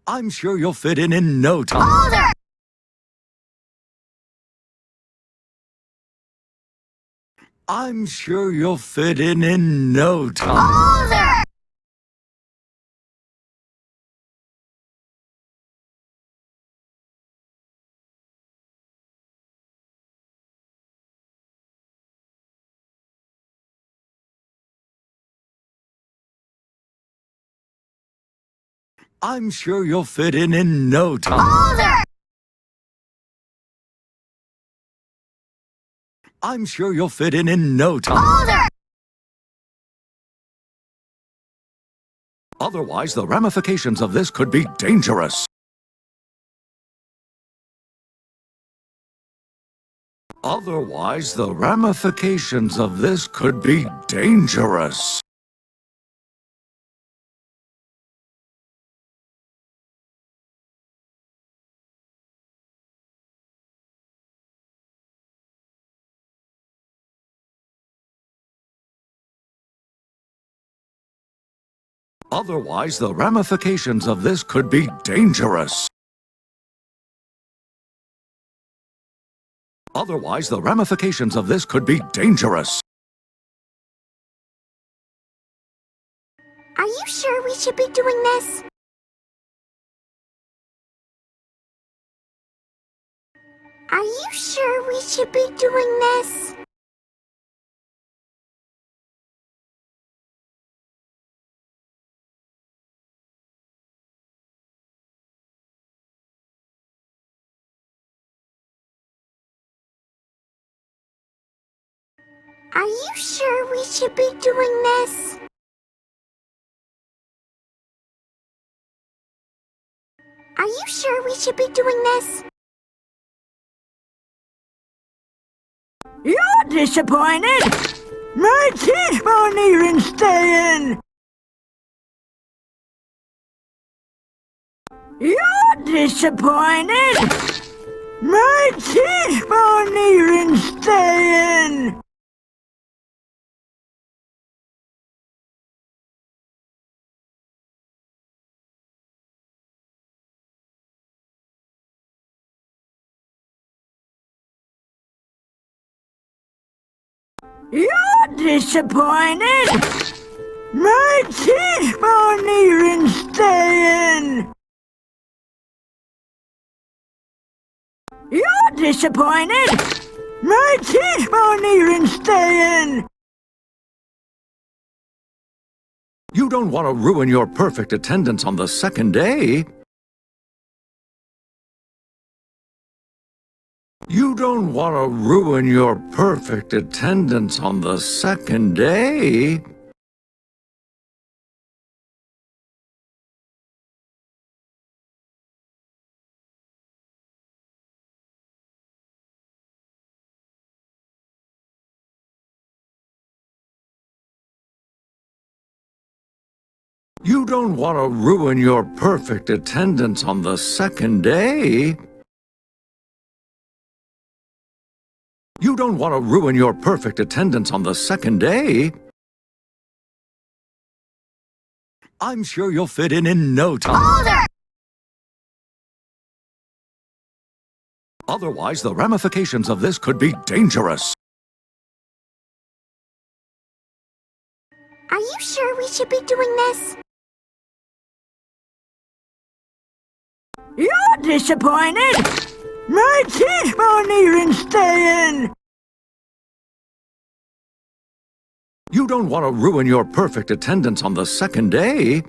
I'm sure you'll fit in no time. Older! I'm sure you'll fit in no time. Older! I'm sure you'll fit in no time. Older! I'm sure you'll fit in no time. Older! Otherwise, the ramifications of this could be dangerous. Otherwise, the ramifications of this could be dangerous. Otherwise, the ramifications of this could be dangerous. Otherwise, the ramifications of this could be dangerous. Are you sure we should be doing this? Are you sure we should be doing this? Are you sure we should be doing this? Are you sure we should be doing this? You're disappointed! My teeth won't even stay in! You're disappointed! My teeth won't even stay in! You're disappointed! My teeth won't even stay in! You're disappointed! My teeth won't even stay in! You don't want to ruin your perfect attendance on the second day. You don't want to ruin your perfect attendance on the second day. You don't want to ruin your perfect attendance on the second day. You don't want to ruin your perfect attendance on the second day. I'm sure you'll fit in no time. Older! Otherwise, the ramifications of this could be dangerous. Are you sure we should be doing this? You're disappointed! My teeth won't even stay in! You don't want to ruin your perfect attendance on the second day.